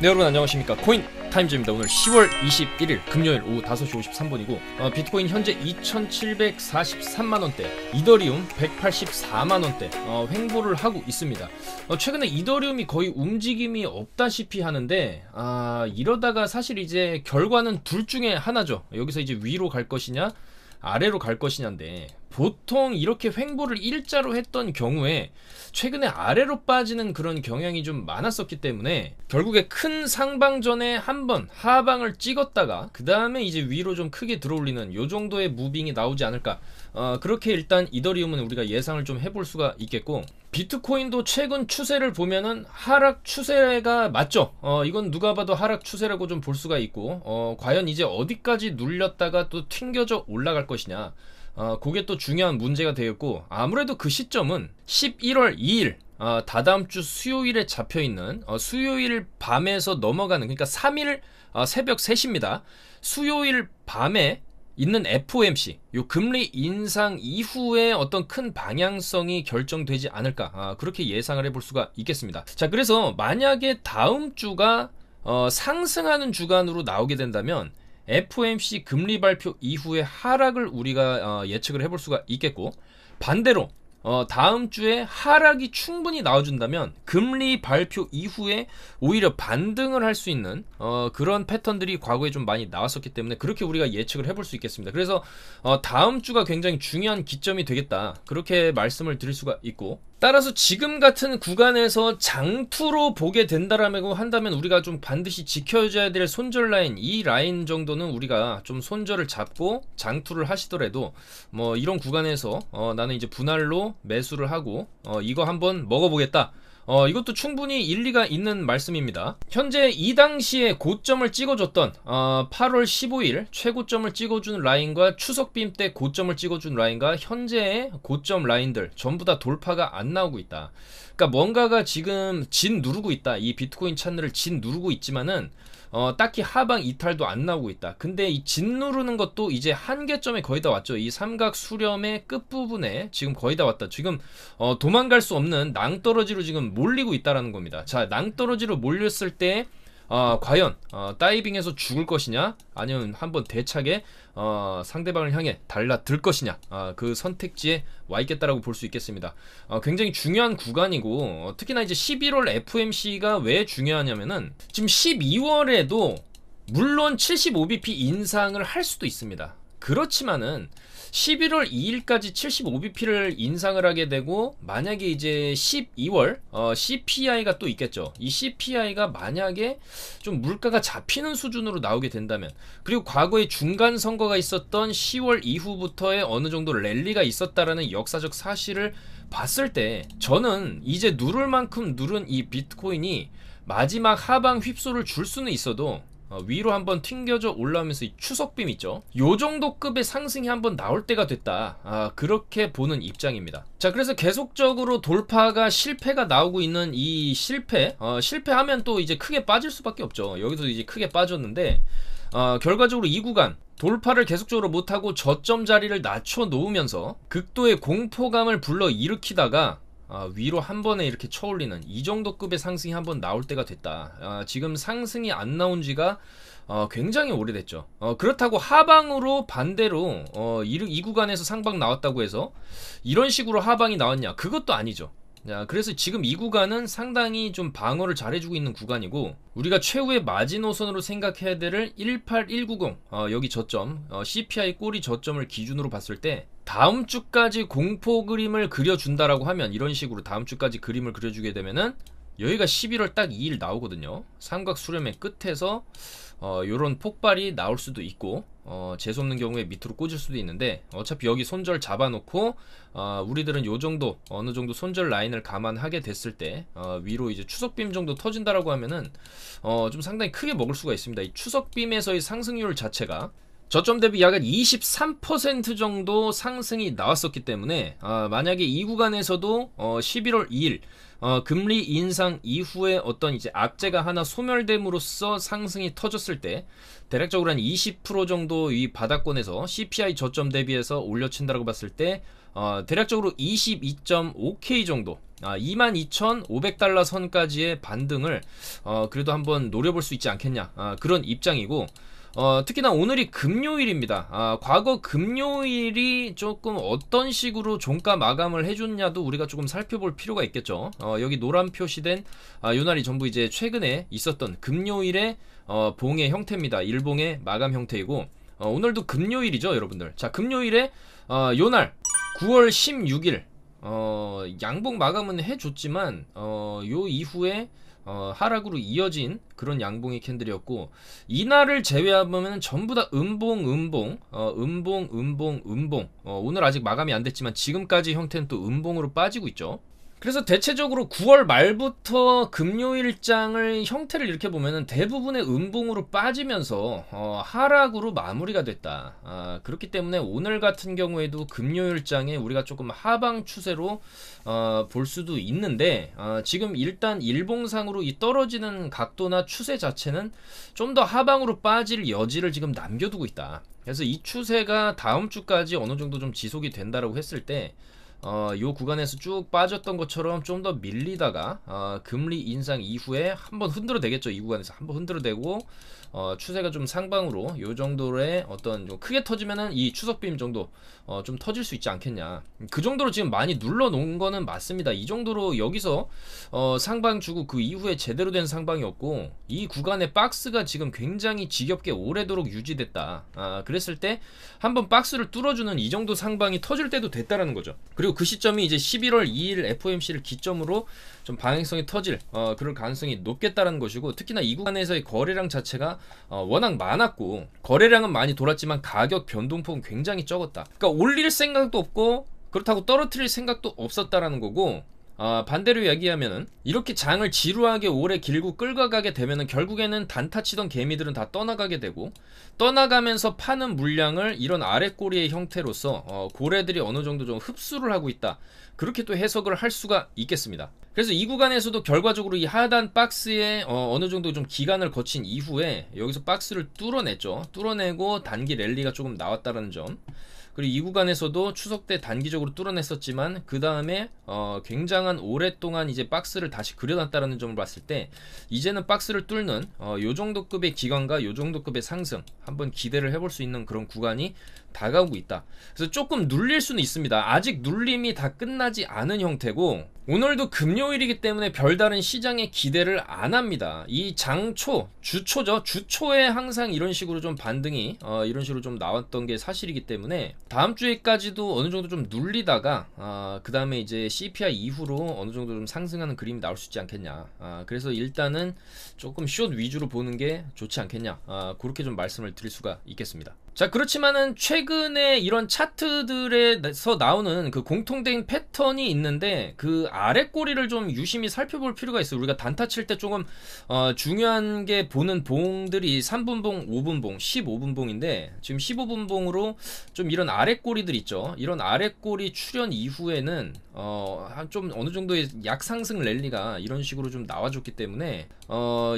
네, 여러분 안녕하십니까. 코인 타임즈입니다. 오늘 10월 21일 금요일 오후 5시 53분이고 비트코인 현재 2743만원대, 이더리움 184만원대 횡보를 하고 있습니다. 최근에 이더리움이 거의 움직임이 없다시피 하는데 이러다가 사실 이제 결과는 둘 중에 하나죠. 여기서 이제 위로 갈 것이냐 아래로 갈 것이냐인데, 보통 이렇게 횡보를 일자로 했던 경우에 최근에 아래로 빠지는 그런 경향이 좀 많았었기 때문에 결국에 큰 상방 전에 한번 하방을 찍었다가 그 다음에 이제 위로 좀 크게 들어올리는 요 정도의 무빙이 나오지 않을까. 그렇게 일단 이더리움은 우리가 예상을 좀 해볼 수가 있겠고, 비트코인도 최근 추세를 보면은 하락 추세가 맞죠. 이건 누가 봐도 하락 추세라고 좀 볼 수가 있고, 과연 이제 어디까지 눌렸다가 또 튕겨져 올라갈 것이냐, 그게 또 중요한 문제가 되겠고, 아무래도 그 시점은 11월 2일 다다음 주 수요일에 잡혀있는 수요일 밤에서 넘어가는, 그러니까 3일 새벽 3시입니다 수요일 밤에 있는 FOMC, 요 금리 인상 이후에 어떤 큰 방향성이 결정되지 않을까, 그렇게 예상을 해볼 수가 있겠습니다. 자, 그래서 만약에 다음 주가 상승하는 주간으로 나오게 된다면 FOMC 금리 발표 이후에 하락을 우리가 예측을 해볼 수가 있겠고, 반대로 다음 주에 하락이 충분히 나와준다면 금리 발표 이후에 오히려 반등을 할 수 있는 그런 패턴들이 과거에 좀 많이 나왔었기 때문에 그렇게 우리가 예측을 해볼 수 있겠습니다. 그래서 다음 주가 굉장히 중요한 기점이 되겠다, 그렇게 말씀을 드릴 수가 있고, 따라서 지금 같은 구간에서 장투로 보게 된다라고 한다면 우리가 좀 반드시 지켜줘야 될 손절 라인, 이 라인 정도는 우리가 좀 손절을 잡고 장투를 하시더라도, 뭐 이런 구간에서 나는 이제 분할로 매수를 하고 이거 한번 먹어보겠다, 이것도 충분히 일리가 있는 말씀입니다. 현재 이 당시에 고점을 찍어줬던 8월 15일 최고점을 찍어준 라인과 추석빔 때 고점을 찍어준 라인과 현재의 고점 라인들 전부 다 돌파가 안 나오고 있다. 그러니까 뭔가가 지금 진 누르고 있다. 이 비트코인 채널을 진 누르고 있지만은 딱히 하방 이탈도 안 나오고 있다. 근데 이 진 누르는 것도 이제 한계점에 거의 다 왔죠. 이 삼각 수렴의 끝부분에 지금 거의 다 왔다. 지금 도망갈 수 없는 낭떠러지로 지금 몰리고 있다라는 겁니다. 자, 낭떠러지로 몰렸을 때 과연 다이빙해서 죽을 것이냐, 아니면 한번 대차게 상대방을 향해 달라들 것이냐, 그 선택지에 와 있겠다라고 볼 수 있겠습니다. 굉장히 중요한 구간이고, 특히나 이제 11월 FOMC가 왜 중요하냐면은 지금 12월에도 물론 75bp 인상을 할 수도 있습니다. 그렇지만은 11월 2일까지 75bp를 인상을 하게 되고, 만약에 이제 12월 CPI가 또 있겠죠. 이 CPI가 만약에 좀 물가가 잡히는 수준으로 나오게 된다면, 그리고 과거에 중간 선거가 있었던 10월 이후부터의 어느 정도 랠리가 있었다라는 역사적 사실을 봤을 때, 저는 이제 누를 만큼 누른 이 비트코인이 마지막 하방 휩소를 줄 수는 있어도 위로 한번 튕겨져 올라오면서 이 추석빔 있죠, 요 정도 급의 상승이 한번 나올 때가 됐다, 그렇게 보는 입장입니다. 자, 그래서 계속적으로 돌파가 실패가 나오고 있는 이 실패하면 또 이제 크게 빠질 수밖에 없죠. 여기서 이제 크게 빠졌는데, 결과적으로 이 구간 돌파를 계속적으로 못하고 저점 자리를 낮춰 놓으면서 극도의 공포감을 불러 일으키다가 위로 한 번에 이렇게 쳐올리는 이 정도 급의 상승이 한번 나올 때가 됐다. 지금 상승이 안 나온 지가 굉장히 오래됐죠. 그렇다고 하방으로 반대로 이 구간에서 상방 나왔다고 해서 이런 식으로 하방이 나왔냐, 그것도 아니죠. 그래서 지금 이 구간은 상당히 좀 방어를 잘해주고 있는 구간이고, 우리가 최후의 마지노선으로 생각해야 될 18190 여기 저점, CPI 꼬리 저점을 기준으로 봤을 때 다음 주까지 공포 그림을 그려준다라고 하면, 이런 식으로 다음 주까지 그림을 그려주게 되면은 여기가 11월 딱 2일 나오거든요. 삼각 수렴의 끝에서 요런 폭발이 나올 수도 있고, 재수없는 경우에 밑으로 꽂을 수도 있는데, 어차피 여기 손절 잡아놓고 우리들은 요 정도 어느 정도 손절 라인을 감안하게 됐을 때 위로 이제 추석빔 정도 터진다라고 하면은 좀 상당히 크게 먹을 수가 있습니다. 이 추석빔에서의 상승률 자체가 저점 대비 약 23% 정도 상승이 나왔었기 때문에, 만약에 이 구간에서도 11월 2일 금리 인상 이후에 어떤 이제 악재가 하나 소멸됨으로써 상승이 터졌을 때 대략적으로 한 20% 정도 이 바닥권에서 CPI 저점 대비해서 올려친다라고 봤을 때 대략적으로 22.5K 정도, 22,500달러 선까지의 반등을 그래도 한번 노려볼 수 있지 않겠냐, 그런 입장이고, 특히나 오늘이 금요일입니다. 과거 금요일이 조금 어떤 식으로 종가 마감을 해줬냐도 우리가 조금 살펴볼 필요가 있겠죠. 여기 노란 표시된 요 날이 전부 이제 최근에 있었던 금요일의 봉의 형태입니다. 일봉의 마감 형태이고, 오늘도 금요일이죠, 여러분들. 자, 금요일에 요날 9월 16일 양봉 마감은 해줬지만 요 이후에 하락으로 이어진 그런 양봉의 캔들이었고, 이날을 제외하면 전부 다 음봉, 오늘 아직 마감이 안 됐지만 지금까지 형태는 또 음봉으로 빠지고 있죠. 그래서 대체적으로 9월 말부터 금요일장을 형태를 이렇게 보면은 대부분의 음봉으로 빠지면서 하락으로 마무리가 됐다. 그렇기 때문에 오늘 같은 경우에도 금요일장에 우리가 조금 하방 추세로 볼 수도 있는데, 지금 일단 일봉상으로 이 떨어지는 각도나 추세 자체는 좀 더 하방으로 빠질 여지를 지금 남겨두고 있다. 그래서 이 추세가 다음 주까지 어느 정도 좀 지속이 된다라고 했을 때, 요 구간에서 쭉 빠졌던 것처럼 좀 더 밀리다가 금리 인상 이후에 한번 흔들어 대겠죠. 이 구간에서 한번 흔들어 대고 추세가 좀 상방으로 요 정도의 어떤 좀 크게 터지면은 이 추석빔 정도 좀 터질 수 있지 않겠냐. 그 정도로 지금 많이 눌러 놓은 거는 맞습니다. 이 정도로 여기서 상방 주고 그 이후에 제대로 된 상방이 없고, 이 구간의 박스가 지금 굉장히 지겹게 오래도록 유지됐다. 그랬을 때 한번 박스를 뚫어주는 이 정도 상방이 터질 때도 됐다라는 거죠. 그리고 그 시점이 이제 11월 2일 FOMC를 기점으로 좀 방향성이 터질 그럴 가능성이 높겠다라는 것이고, 특히나 이 구간에서의 거래량 자체가 워낙 많았고, 거래량은 많이 돌았지만 가격 변동폭은 굉장히 적었다. 그러니까 올릴 생각도 없고 그렇다고 떨어뜨릴 생각도 없었다라는 거고, 반대로 이야기하면은 이렇게 장을 지루하게 오래 길고 끌고 가게 되면은 결국에는 단타 치던 개미들은 다 떠나가게 되고, 떠나가면서 파는 물량을 이런 아랫꼬리의 형태로서 고래들이 어느 정도 좀 흡수를 하고 있다, 그렇게 또 해석을 할 수가 있겠습니다. 그래서 이 구간에서도 결과적으로 이 하단 박스에 어느 정도 좀 기간을 거친 이후에 여기서 박스를 뚫어냈죠. 뚫어내고 단기 랠리가 조금 나왔다라는 점. 그리고 이 구간에서도 추석 때 단기적으로 뚫어냈었지만 그 다음에 굉장한 오랫동안 이제 박스를 다시 그려놨다라는 점을 봤을 때, 이제는 박스를 뚫는 요 정도 급의 기간과 요 정도 급의 상승 한번 기대를 해볼 수 있는 그런 구간이 다가오고 있다. 그래서 조금 눌릴 수는 있습니다. 아직 눌림이 다 끝나지 않은 형태고, 오늘도 금요일이기 때문에 별다른 시장에 기대를 안 합니다. 이 장초, 주초죠. 주초에 항상 이런 식으로 좀 반등이 이런 식으로 좀 나왔던 게 사실이기 때문에 다음 주에까지도 어느 정도 좀 눌리다가 그 다음에 이제 CPI 이후로 어느 정도 좀 상승하는 그림이 나올 수 있지 않겠냐. 그래서 일단은 조금 숏 위주로 보는 게 좋지 않겠냐. 그렇게 좀 말씀을 드릴 수가 있겠습니다. 자, 그렇지만은 최근에 이런 차트들에서 나오는 그 공통된 패턴이 있는데, 그 아래 꼬리를 좀 유심히 살펴볼 필요가 있어요. 우리가 단타 칠 때 조금 중요한 게 보는 봉들이 3분봉, 5분봉, 15분봉인데, 지금 15분봉으로 좀 이런 아래 꼬리들 있죠. 이런 아래 꼬리 출현 이후에는 좀 어느 정도의 약상승 랠리가 이런 식으로 좀 나와줬기 때문에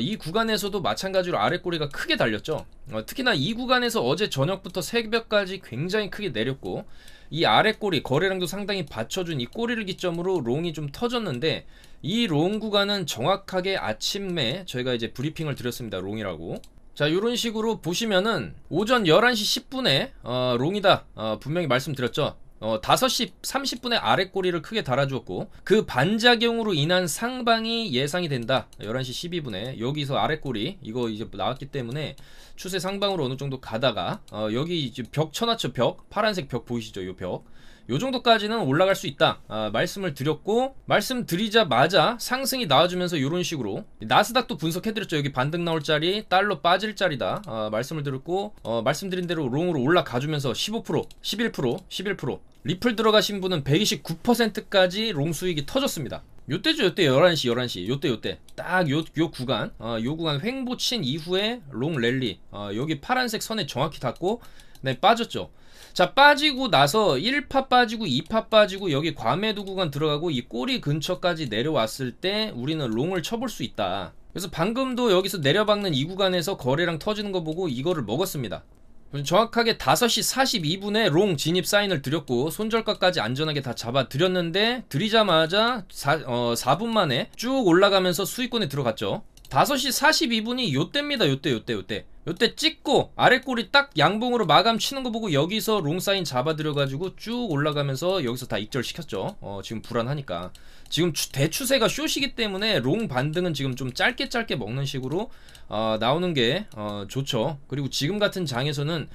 이 구간에서도 마찬가지로 아래 꼬리가 크게 달렸죠. 특히나 이 구간에서 어제 저녁부터 새벽까지 굉장히 크게 내렸고, 이 아래 꼬리 거래량도 상당히 받쳐준 이 꼬리를 기점으로 롱이 좀 터졌는데, 이 롱 구간은 정확하게 아침에 저희가 이제 브리핑을 드렸습니다. 롱이라고. 자, 이런 식으로 보시면은 오전 11시 10분에 롱이다 분명히 말씀드렸죠. 5시 30분에 아래 꼬리를 크게 달아주었고, 그 반작용으로 인한 상방이 예상이 된다. 11시 12분에 여기서 아래 꼬리 이거 이제 나왔기 때문에 추세 상방으로 어느 정도 가다가 여기 이제 벽 쳐놨죠. 벽, 파란색 벽 보이시죠? 요 벽, 요 정도까지는 올라갈 수 있다 말씀을 드렸고, 말씀드리자마자 상승이 나와주면서 이런 식으로 나스닥도 분석해드렸죠. 여기 반등 나올 자리, 달러 빠질 자리다 말씀을 드렸고, 말씀드린 대로 롱으로 올라가주면서 15%, 11%, 리플 들어가신 분은 129%까지 롱 수익이 터졌습니다. 요때죠. 요때 11시 요때 딱 요 구간 요 구간 횡보 친 이후에 롱 랠리 여기 파란색 선에 정확히 닿고 네, 빠졌죠. 자, 빠지고 나서 1파 빠지고 2파 빠지고 여기 과매도 구간 들어가고 이 꼬리 근처까지 내려왔을 때 우리는 롱을 쳐볼 수 있다. 그래서 방금도 여기서 내려박는 이 구간에서 거래량 터지는 거 보고 이거를 먹었습니다. 정확하게 5시 42분에 롱 진입 사인을 드렸고 손절가까지 안전하게 다 잡아 드렸는데 드리자마자 4분 만에 쭉 올라가면서 수익권에 들어갔죠. 5시 42분이 요때입니다. 요때 찍고 아래 꼬리 딱 양봉으로 마감 치는 거 보고 여기서 롱 사인 잡아들여가지고 쭉 올라가면서 여기서 다 익절시켰죠. 지금 불안하니까. 지금 대추세가 숏이기 때문에 롱 반등은 지금 좀 짧게 먹는 식으로 나오는 게 좋죠. 그리고 지금 같은 장에서는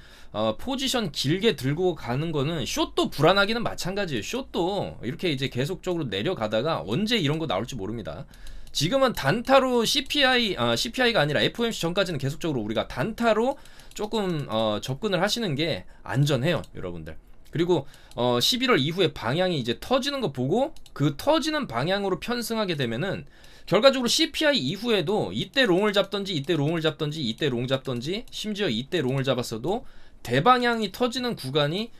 포지션 길게 들고 가는 거는 숏도 불안하기는 마찬가지예요. 숏도 이렇게 이제 계속적으로 내려가다가 언제 이런 거 나올지 모릅니다. 지금은 단타로 CPI가 아니라 FOMC 전까지는 계속적으로 우리가 단타로 조금 접근을 하시는 게 안전해요, 여러분들. 그리고 11월 이후에 방향이 이제 터지는 거 보고 그 터지는 방향으로 편승하게 되면은 결과적으로 CPI 이후에도 이때 롱을 잡던지 이때 롱을 잡던지 이때 롱 잡던지 심지어 이때 롱을 잡았어도 대방향이 터지는 구간이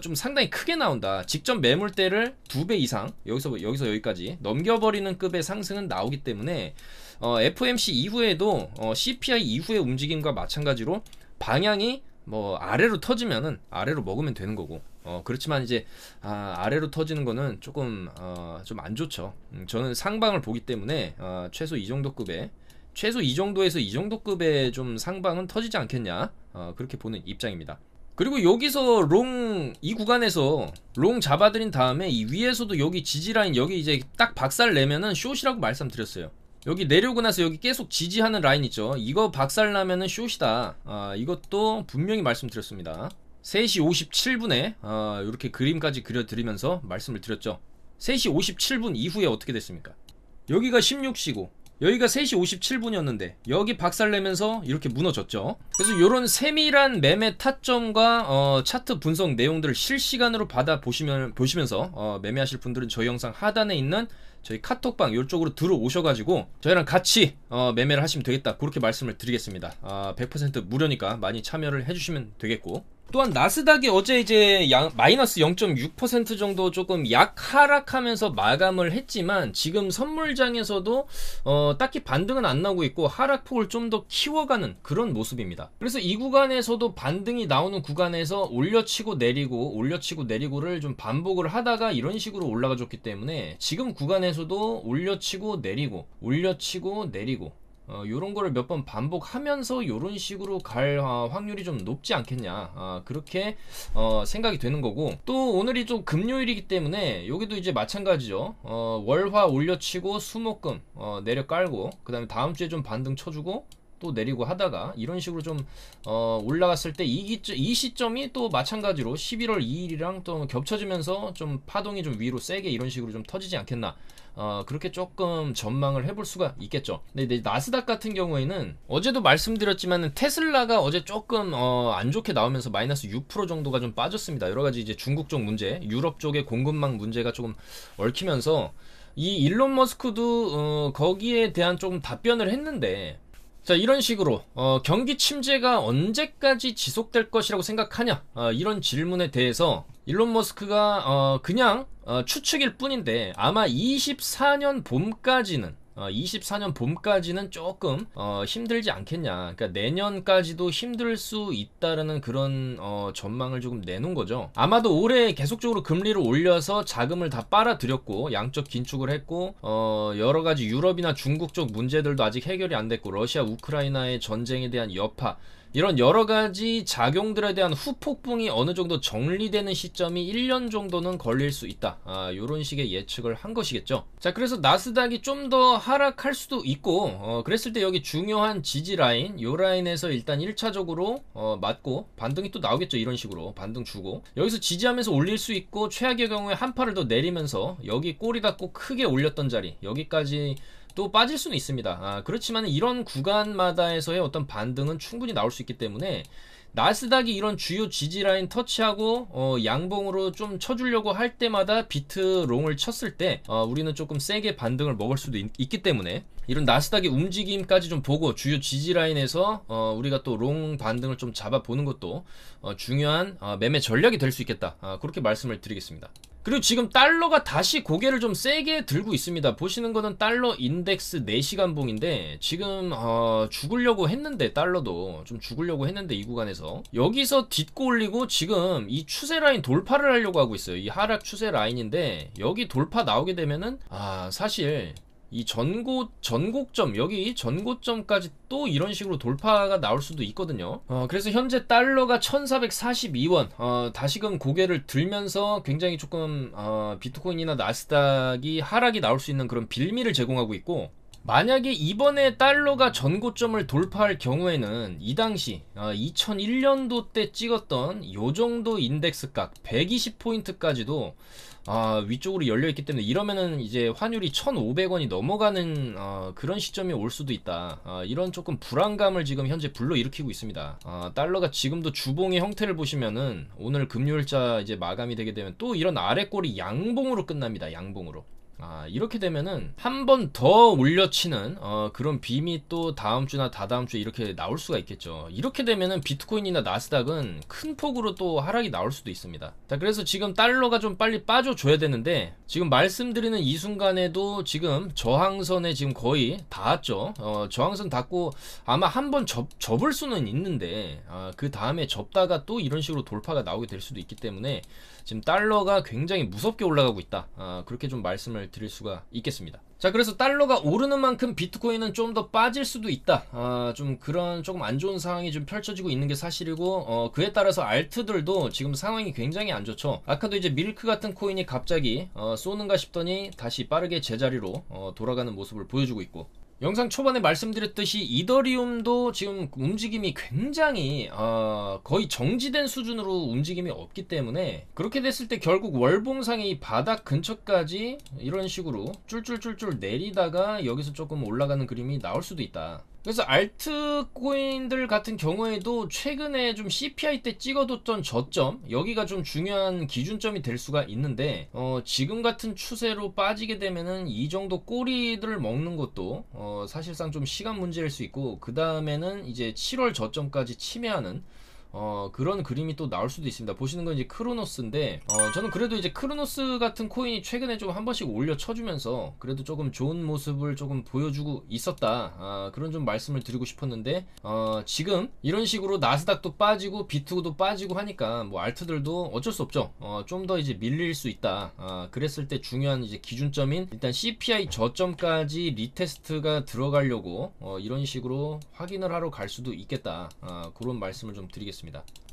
좀 상당히 크게 나온다. 직전 매물대를 2배 이상 여기서 여기까지 넘겨버리는 급의 상승은 나오기 때문에 FOMC 이후에도 CPI 이후의 움직임과 마찬가지로 방향이 뭐 아래로 터지면은 아래로 먹으면 되는 거고 그렇지만 이제 아래로 터지는 거는 조금 좀 안 좋죠. 저는 상방을 보기 때문에 최소 이 정도에서 이 정도 급의 좀 상방은 터지지 않겠냐 그렇게 보는 입장입니다. 그리고 여기서 이 구간에서 롱 잡아들인 다음에 이 위에서도 여기 지지라인 여기 이제 딱 박살 내면은 숏이라고 말씀드렸어요. 여기 내려오고 나서 여기 계속 지지하는 라인 있죠. 이거 박살 나면은 숏이다. 이것도 분명히 말씀드렸습니다. 3시 57분에 이렇게 그림까지 그려드리면서 말씀을 드렸죠. 3시 57분 이후에 어떻게 됐습니까? 여기가 16시고 여기가 3시 57분이었는데 여기 박살내면서 이렇게 무너졌죠. 그래서 이런 세밀한 매매 타점과 차트 분석 내용들을 실시간으로 보시면서 매매하실 분들은 저희 영상 하단에 있는 저희 카톡방 이쪽으로 들어오셔가지고 저희랑 같이 매매를 하시면 되겠다 그렇게 말씀을 드리겠습니다. 100% 무료니까 많이 참여를 해주시면 되겠고, 또한 나스닥이 어제 이제 마이너스 0.6% 정도 조금 약하락하면서 마감을 했지만 지금 선물장에서도 딱히 반등은 안 나오고 있고 하락폭을 좀 더 키워가는 그런 모습입니다. 그래서 이 구간에서도 반등이 나오는 구간에서 올려치고 내리고를 좀 반복을 하다가 이런 식으로 올라가 줬기 때문에 지금 구간에서도 올려치고 내리고 요런 거를 몇 번 반복하면서 요런 식으로 갈 확률이 좀 높지 않겠냐 그렇게 생각이 되는 거고, 또 오늘이 좀 금요일이기 때문에 여기도 이제 마찬가지죠. 월화 올려치고 수목금 내려 깔고 그 다음에 다음 주에 좀 반등 쳐주고 또 내리고 하다가 이런 식으로 좀 올라갔을 때 이 시점이 또 마찬가지로 11월 2일이랑 또 겹쳐지면서 좀 파동이 좀 위로 세게 이런 식으로 좀 터지지 않겠나 그렇게 조금 전망을 해볼 수가 있겠죠. 근데 나스닥 같은 경우에는 어제도 말씀드렸지만 테슬라가 어제 조금 안 좋게 나오면서 마이너스 6% 정도가 좀 빠졌습니다. 여러가지 이제 중국 쪽 문제, 유럽 쪽의 공급망 문제가 조금 얽히면서 이 일론 머스크도 거기에 대한 조금 답변을 했는데, 자, 이런 식으로 경기 침체가 언제까지 지속될 것이라고 생각하냐 이런 질문에 대해서 일론 머스크가 그냥 추측일 뿐인데 아마 24년 봄까지는 조금 힘들지 않겠냐, 그러니까 내년까지도 힘들 수 있다라는 그런 전망을 조금 내놓은 거죠. 아마도 올해 계속적으로 금리를 올려서 자금을 다 빨아들였고 양적 긴축을 했고 여러가지 유럽이나 중국 쪽 문제들도 아직 해결이 안 됐고 러시아 우크라이나의 전쟁에 대한 여파 이런 여러가지 작용들에 대한 후폭풍이 어느 정도 정리되는 시점이 1년 정도는 걸릴 수 있다 요런 식의 예측을 한 것이겠죠. 자, 그래서 나스닥이 좀 더 하락할 수도 있고 그랬을 때 여기 중요한 지지라인 요 라인에서 일단 1차적으로 맞고 반등이 또 나오겠죠. 이런 식으로 반등 주고 여기서 지지하면서 올릴 수 있고 최악의 경우에 한 팔을 더 내리면서 여기 꼬리 닫고 크게 올렸던 자리 여기까지 또 빠질 수는 있습니다. 그렇지만 이런 구간마다에서의 어떤 반등은 충분히 나올 수 있기 때문에 나스닥이 이런 주요 지지라인 터치하고 양봉으로 좀 쳐주려고 할 때마다 비트 롱을 쳤을 때 우리는 조금 세게 반등을 먹을 수도 있기 때문에 이런 나스닥의 움직임까지 좀 보고 주요 지지라인에서 우리가 또 롱 반등을 좀 잡아보는 것도 중요한 매매 전략이 될 수 있겠다 그렇게 말씀을 드리겠습니다. 그리고 지금 달러가 다시 고개를 좀 세게 들고 있습니다. 보시는 거는 달러 인덱스 4시간 봉인데 지금 죽으려고 했는데, 달러도 좀 죽으려고 했는데 이 구간에서 여기서 딛고 올리고 지금 이 추세 라인 돌파를 하려고 하고 있어요. 이 하락 추세 라인인데 여기 돌파 나오게 되면은 사실 이 전고점, 여기 전고점까지 또 이런 식으로 돌파가 나올 수도 있거든요. 그래서 현재 달러가 1442원, 다시금 고개를 들면서 굉장히 조금, 비트코인이나 나스닥이 하락이 나올 수 있는 그런 빌미를 제공하고 있고, 만약에 이번에 달러가 전고점을 돌파할 경우에는 이 당시 2001년도 때 찍었던 요 정도 인덱스 각 120포인트까지도 위쪽으로 열려있기 때문에, 이러면은 이제 환율이 1,500원이 넘어가는 그런 시점이 올 수도 있다. 이런 조금 불안감을 지금 현재 불러일으키고 있습니다. 달러가 지금도 주봉의 형태를 보시면은 오늘 금요일자 이제 마감이 되게 되면 또 이런 아래꼬리 양봉으로 끝납니다. 양봉으로. 이렇게 되면은 한 번 더 올려치는 그런 빔이 또 다음주나 다다음주에 이렇게 나올 수가 있겠죠. 이렇게 되면은 비트코인이나 나스닥은 큰 폭으로 또 하락이 나올 수도 있습니다. 자, 그래서 지금 달러가 좀 빨리 빠져줘야 되는데, 지금 말씀드리는 이 순간에도 지금 저항선에 지금 거의 닿았죠. 저항선 닿고 아마 한 번 접을 수는 있는데, 그 다음에 접다가 또 이런 식으로 돌파가 나오게 될 수도 있기 때문에 지금 달러가 굉장히 무섭게 올라가고 있다. 그렇게 좀 말씀을 드릴 수가 있겠습니다. 자, 그래서 달러가 오르는 만큼 비트코인은 좀 더 빠질 수도 있다. 좀 그런 조금 안 좋은 상황이 좀 펼쳐지고 있는 게 사실이고, 그에 따라서 알트들도 지금 상황이 굉장히 안 좋죠. 아까도 이제 밀크 같은 코인이 갑자기 쏘는가 싶더니 다시 빠르게 제자리로 돌아가는 모습을 보여주고 있고, 영상 초반에 말씀드렸듯이 이더리움도 지금 움직임이 굉장히 거의 정지된 수준으로 움직임이 없기 때문에, 그렇게 됐을 때 결국 월봉상의 이 바닥 근처까지 이런 식으로 쫄쫄쫄쫄 내리다가 여기서 조금 올라가는 그림이 나올 수도 있다. 그래서 알트코인들 같은 경우에도 최근에 좀 CPI 때 찍어뒀던 저점, 여기가 좀 중요한 기준점이 될 수가 있는데, 지금 같은 추세로 빠지게 되면은 이 정도 꼬리들을 먹는 것도 사실상 좀 시간 문제일 수 있고, 그 다음에는 이제 7월 저점까지 침해하는 그런 그림이 또 나올 수도 있습니다. 보시는 건 이제 크로노스인데, 저는 그래도 이제 크로노스 같은 코인이 최근에 좀 한 번씩 올려 쳐주면서 그래도 조금 좋은 모습을 조금 보여주고 있었다. 그런 좀 말씀을 드리고 싶었는데, 지금 이런 식으로 나스닥도 빠지고 비트도 빠지고 하니까 뭐 알트들도 어쩔 수 없죠. 좀 더 이제 밀릴 수 있다. 그랬을 때 중요한 이제 기준점인 일단 CPI 저점까지 리테스트가 들어가려고 이런 식으로 확인을 하러 갈 수도 있겠다. 그런 말씀을 좀 드리겠습니다.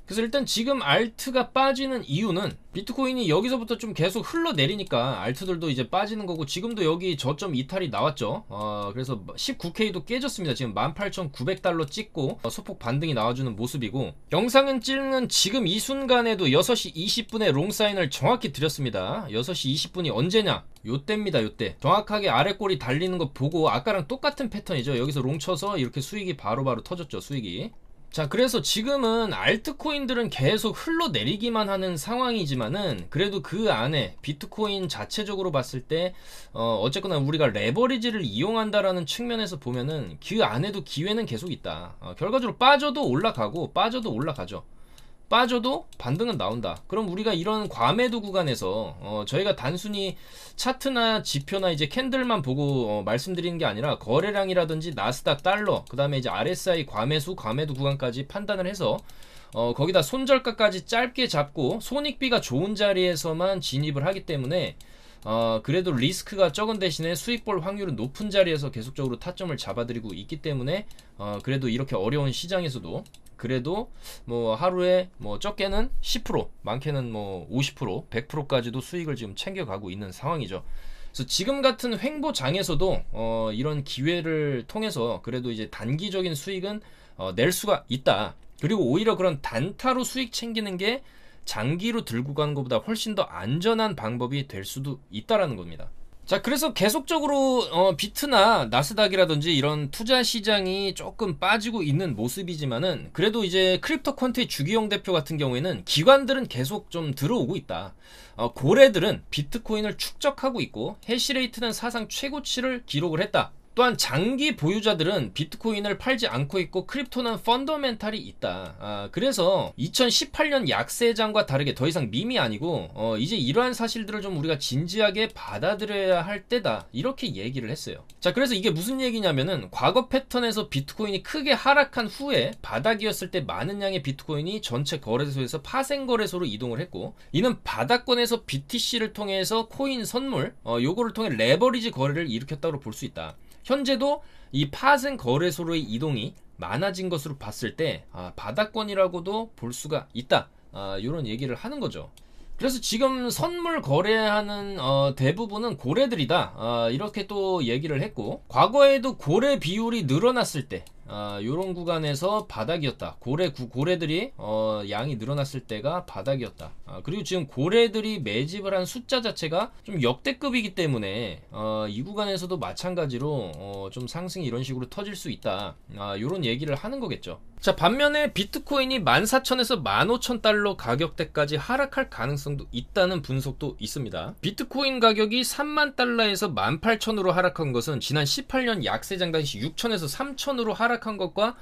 그래서 일단 지금 알트가 빠지는 이유는 비트코인이 여기서부터 좀 계속 흘러내리니까 알트들도 이제 빠지는 거고, 지금도 여기 저점 이탈이 나왔죠. 그래서 19K도 깨졌습니다. 지금 18,900달러 찍고 소폭 반등이 나와주는 모습이고, 영상은 찍는 지금 이 순간에도 6시 20분에 롱사인을 정확히 드렸습니다. 6시 20분이 언제냐? 요때입니다. 요때 정확하게 아래꼬리 달리는 거 보고, 아까랑 똑같은 패턴이죠. 여기서 롱 쳐서 이렇게 수익이 바로바로 터졌죠. 수익이. 자, 그래서 지금은 알트코인들은 계속 흘러내리기만 하는 상황이지만은, 그래도 그 안에 비트코인 자체적으로 봤을 때 어쨌거나 우리가 레버리지를 이용한다라는 측면에서 보면은 그 안에도 기회는 계속 있다. 결과적으로 빠져도 올라가고 빠져도 올라가죠. 빠져도 반등은 나온다. 그럼 우리가 이런 과매도 구간에서 저희가 단순히 차트나 지표나 이제 캔들만 보고 말씀드리는 게 아니라 거래량이라든지 나스닥, 달러, 그 다음에 이제 RSI 과매수, 과매도 구간까지 판단을 해서 거기다 손절가까지 짧게 잡고 손익비가 좋은 자리에서만 진입을 하기 때문에, 그래도 리스크가 적은 대신에 수익 볼 확률은 높은 자리에서 계속적으로 타점을 잡아드리고 있기 때문에, 그래도 이렇게 어려운 시장에서도 그래도 뭐 하루에 뭐 적게는 10%, 많게는 뭐 50%, 100%까지도 수익을 지금 챙겨가고 있는 상황이죠. 그래서 지금 같은 횡보장에서도 이런 기회를 통해서 그래도 이제 단기적인 수익은 낼 수가 있다. 그리고 오히려 그런 단타로 수익 챙기는 게 장기로 들고 가는 것보다 훨씬 더 안전한 방법이 될 수도 있다라는 겁니다. 자, 그래서 계속적으로 비트나 나스닥이라든지 이런 투자 시장이 조금 빠지고 있는 모습이지만은, 그래도 이제 크립토 퀀트의 주기용 대표 같은 경우에는 기관들은 계속 좀 들어오고 있다. 고래들은 비트코인을 축적하고 있고 해시레이트는 사상 최고치를 기록을 했다. 또한 장기 보유자들은 비트코인을 팔지 않고 있고 크립토는 펀더멘탈이 있다. 그래서 2018년 약세장과 다르게 더 이상 밈이 아니고 이제 이러한 사실들을 좀 우리가 진지하게 받아들여야 할 때다, 이렇게 얘기를 했어요. 자, 그래서 이게 무슨 얘기냐면은 과거 패턴에서 비트코인이 크게 하락한 후에 바닥이었을 때 많은 양의 비트코인이 전체 거래소에서 파생 거래소로 이동을 했고, 이는 바닥권에서 BTC를 통해서 코인 선물 요거를 통해 레버리지 거래를 일으켰다고 볼 수 있다. 현재도 이 파생 거래소로의 이동이 많아진 것으로 봤을 때 바닥권이라고도 볼 수가 있다, 이런 얘기를 하는 거죠. 그래서 지금 선물 거래하는 대부분은 고래들이다, 이렇게 또 얘기를 했고, 과거에도 고래 비율이 늘어났을 때 요런 구간에서 바닥이었다. 고래들이 양이 늘어났을 때가 바닥이었다. 그리고 지금 고래들이 매집을 한 숫자 자체가 좀 역대급이기 때문에 이 구간에서도 마찬가지로 좀 상승이 이런 식으로 터질 수 있다, 요런 얘기를 하는 거겠죠. 자, 반면에 비트코인이 14,000에서 15,000달러 가격대까지 하락할 가능성도 있다는 분석도 있습니다. 비트코인 가격이 30,000달러에서 18,000으로 하락한 것은 지난 18년 약세장 당시 6,000에서 3,000으로 하락한 것과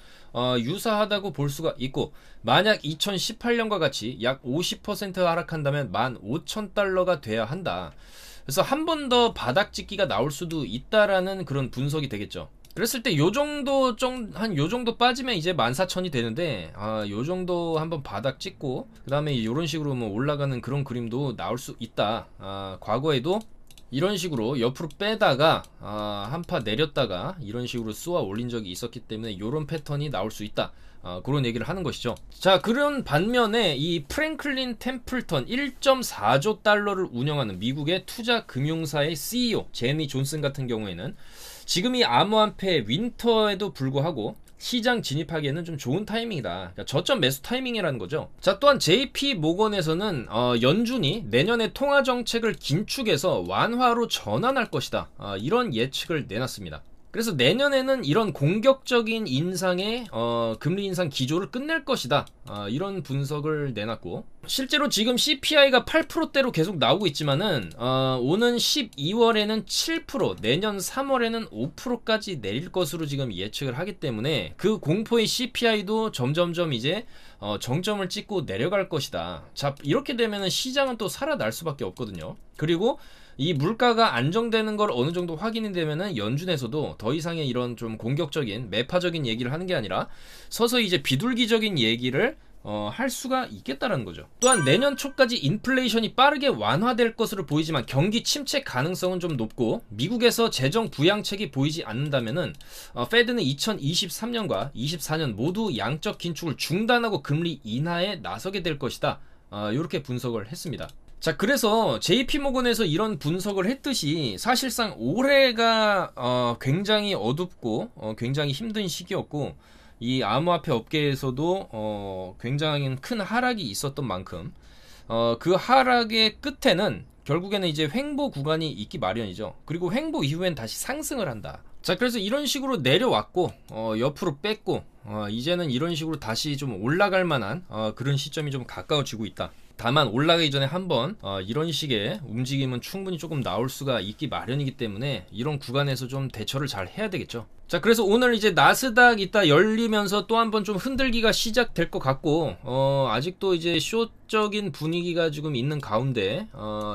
유사하다고 볼 수가 있고, 만약 2018년과 같이 약 50% 하락한다면 15,000달러가 돼야 한다. 그래서 한 번 더 바닥 찍기가 나올 수도 있다라는 그런 분석이 되겠죠. 그랬을 때 요정도 요정도 빠지면 이제 14,000이 되는데, 요정도 한번 바닥 찍고 그 다음에 이런 식으로 뭐 올라가는 그런 그림도 나올 수 있다. 과거에도 이런 식으로 옆으로 빼다가 한파 내렸다가 이런 식으로 쏘아 올린 적이 있었기 때문에 이런 패턴이 나올 수 있다, 그런 얘기를 하는 것이죠. 자, 그런 반면에 이 프랭클린 템플턴 1.4조 달러를 운영하는 미국의 투자 금융사의 CEO 제니 존슨 같은 경우에는 지금 이 암호화폐 윈터에도 불구하고 시장 진입하기에는 좀 좋은 타이밍이다. 그러니까 저점 매수 타이밍이라는 거죠. 자, 또한 JP 모건에서는 연준이 내년에 통화 정책을 긴축해서 완화로 전환할 것이다, 이런 예측을 내놨습니다. 그래서 내년에는 이런 공격적인 인상의 금리 인상 기조를 끝낼 것이다, 이런 분석을 내놨고, 실제로 지금 CPI가 8%대로 계속 나오고 있지만은 오는 12월에는 7%, 내년 3월에는 5%까지 내릴 것으로 지금 예측을 하기 때문에 그 공포의 CPI도 점점점 이제 정점을 찍고 내려갈 것이다. 자, 이렇게 되면은 시장은 또 살아날 수밖에 없거든요. 그리고 이 물가가 안정되는 걸 어느 정도 확인이 되면은 연준에서도 더 이상의 이런 좀 공격적인 매파적인 얘기를 하는 게 아니라 서서히 이제 비둘기적인 얘기를 할 수가 있겠다라는 거죠. 또한 내년 초까지 인플레이션이 빠르게 완화될 것으로 보이지만 경기 침체 가능성은 좀 높고, 미국에서 재정 부양책이 보이지 않는다면은 페드는 2023년과 24년 모두 양적 긴축을 중단하고 금리 인하에 나서게 될 것이다, 이렇게 분석을 했습니다. 자, 그래서 JP모건에서 이런 분석을 했듯이 사실상 올해가 굉장히 어둡고 굉장히 힘든 시기였고, 이 암호화폐 업계에서도 굉장히 큰 하락이 있었던 만큼 그 하락의 끝에는 결국에는 이제 횡보 구간이 있기 마련이죠. 그리고 횡보 이후엔 다시 상승을 한다. 자, 그래서 이런 식으로 내려왔고 옆으로 뺐고 이제는 이런 식으로 다시 좀 올라갈 만한 그런 시점이 좀 가까워지고 있다. 다만 올라가기 전에 한번 이런 식의 움직임은 충분히 조금 나올 수가 있기 마련이기 때문에 이런 구간에서 좀 대처를 잘 해야 되겠죠. 자, 그래서 오늘 이제 나스닥 이따 열리면서 또 한번 좀 흔들기가 시작될 것 같고, 아직도 이제 숏적인 분위기가 지금 있는 가운데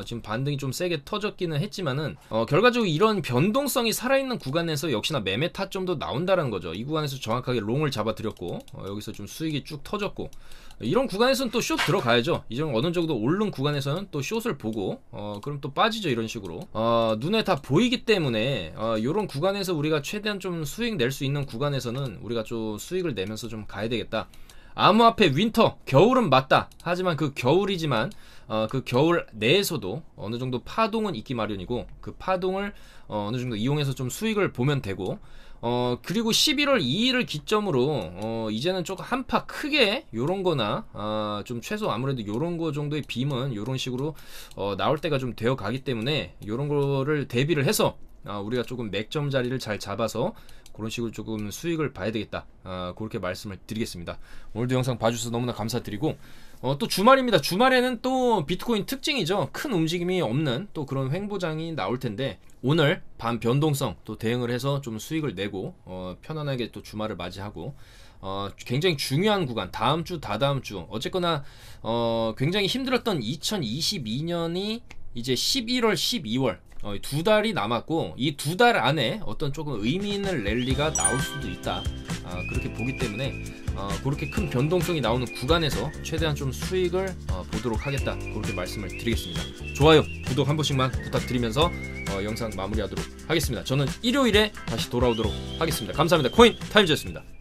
지금 반등이 좀 세게 터졌기는 했지만은 결과적으로 이런 변동성이 살아있는 구간에서 역시나 매매 타점도 나온다는 거죠. 이 구간에서 정확하게 롱을 잡아드렸고 여기서 좀 수익이 쭉 터졌고, 이런 구간에서는 또 숏 들어가야죠. 이제 어느 정도 오른 구간에서는 또 숏을 보고 그럼 또 빠지죠. 이런 식으로 눈에 다 보이기 때문에 이런 구간에서 우리가 최대한 좀 수익 낼 수 있는 구간에서는 우리가 좀 수익을 내면서 좀 가야 되겠다. 암호화폐 윈터, 겨울은 맞다. 하지만 그 겨울이지만 그 겨울 내에서도 어느 정도 파동은 있기 마련이고, 그 파동을 어느 정도 이용해서 좀 수익을 보면 되고, 그리고 11월 2일을 기점으로 이제는 조금 한파 크게 요런 거나 좀 최소 아무래도 요런 거 정도의 빔은 요런 식으로 나올 때가 좀 되어 가기 때문에 요런 거를 대비를 해서 우리가 조금 맥점 자리를 잘 잡아서 그런 식으로 조금 수익을 봐야 되겠다, 그렇게 말씀을 드리겠습니다. 오늘도 영상 봐주셔서 너무나 감사드리고 또 주말입니다. 주말에는 또 비트코인 특징이죠. 큰 움직임이 없는 또 그런 횡보장이 나올 텐데 오늘 반 변동성 또 대응을 해서 좀 수익을 내고 편안하게 또 주말을 맞이하고 굉장히 중요한 구간 다음 주 다다음 주 어쨌거나 굉장히 힘들었던 2022년이 이제 11월 12월 두 달이 남았고 이 두 달 안에 어떤 조금 의미 있는 랠리가 나올 수도 있다. 그렇게 보기 때문에 그렇게 큰 변동성이 나오는 구간에서 최대한 좀 수익을 보도록 하겠다. 그렇게 말씀을 드리겠습니다. 좋아요, 구독 한 번씩만 부탁드리면서 영상 마무리하도록 하겠습니다. 저는 일요일에 다시 돌아오도록 하겠습니다. 감사합니다. 코인 타임즈였습니다.